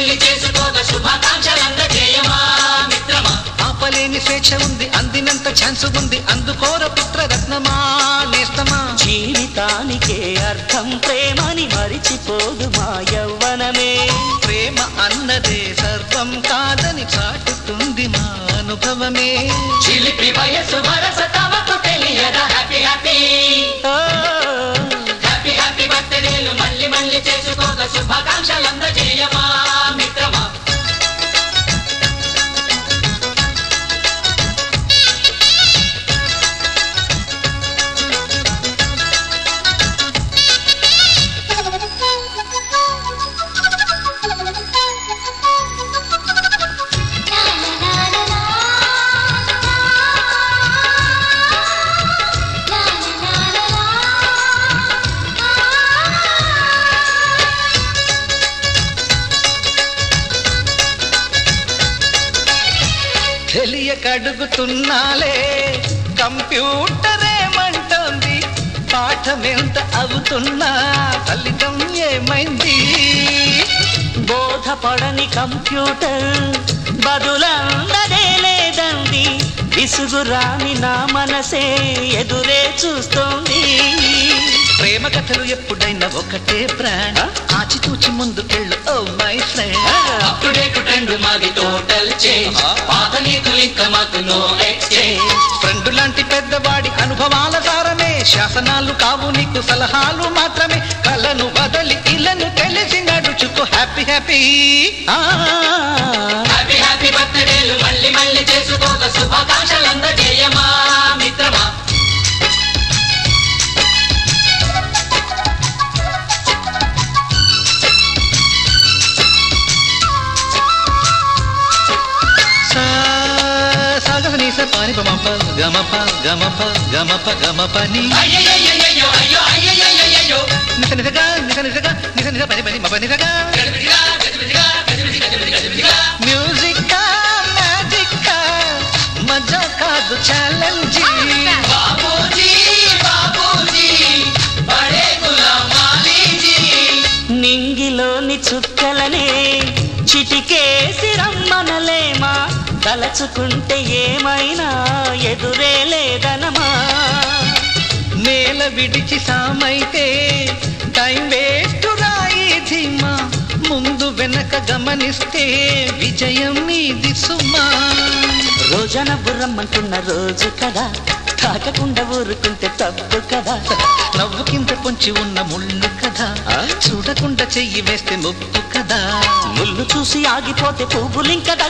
మళ్ళీ చేసుకోక శుభాకాంక్షలందజేయమా మిత్రమా. ఆపలేని స్వేచ్ఛ ఉంది, అందినంత ఛాన్స్ ఉంది, అందుకోర పుత్రరత్నమా నేస్తమా. జీవితానికే అర్థం ప్రేమని మరిచిపోదు మా యవ్వనమే. ప్రేమ అన్నదే సర్వం కాదని చాటుతుంది మా అనుభవమే. చిలిపి వయసు వరస తమకు తెలియదా హ్యాపీ హ్యాపీ హ్యాపీ హ్యాపీ బర్త్డేలు మళ్ళీ మళ్ళీ చేసుకోక శుభాకాంక్షలందజేయమా మిత్రమా. తెలియకడుగుతున్నాలే కంప్యూటర్ ఏమంటోంది, పాఠమెంత అవుతున్నా ఫలితం ఏమైంది. బోధపడని కంప్యూటర్ బదులందదే లేదండి. విసుగురాని నా మనసే ఎదురే చూస్తోంది. ప్రేమ కథలు ఎప్పుడైనా ఒకటే బ్రాండ్, ఆచితూచి ముందుకెళ్ళు oh my friend. Update trend మాది టోటల్ చేంజ్, పాత నీతులు ఇంకా మాకు నో ఎక్స్చేంజ్. ఫ్రెండ్ లాంటి పెద్దవాడి అనుభవాల సారమే, శాసనాలు కావు నీకు సలహాలు మాత్రమే. కలను బదలి ఇలను తెలిసి నడుచుకో హ్యాపీ హ్యాపీ హ్యాపీ హ్యాపీ బర్త్డేలు మళ్ళీ మళ్ళీ చేసుకోక శుభాకాంక్షలందజేయమా మిత్రమా. పాని పమప గమప గమప గమప గమపని అయ్యయ్యయ్యయ్యో అయ్యో అయ్యయ్యయ్యయ్యో నిస నిసగా నిస నిసగా నిస నిస పని పని మప నిసగా. గజిబిజిగా గజిబిజిగా గజిబిజి గజిబిజి గజిబిజిగా. మ్యూజిక్ మ్యాజిక్ మజా కాదు ఛాలెంజ్. బాబూజీ బాబూజీ బడే గులాం వాలీజీ. నింగిలోని చుక్కలనే చిటికేసి రమ్మనలేమా, తలచుకుంటే ఏమైనా ఎదురే లేదనమా. నేల విడిచి సామైతే టైం వేస్ట్ రాయి ధీమా, ముందు వెనక గమనిస్తే విజయం నీది సుమా. రోజన బుర్రమ్మంటున్న రోజు కదా, తాకకుండా ఊరుకుంటే తప్పు కదా. నవ్వు కింద పొంచి ఉన్న ముళ్ళు కదా, చూడకుండా చెయ్యి వేస్తే ముప్పు కదా. ముళ్ళు చూసి ఆగిపోతే పువ్వులింకదా.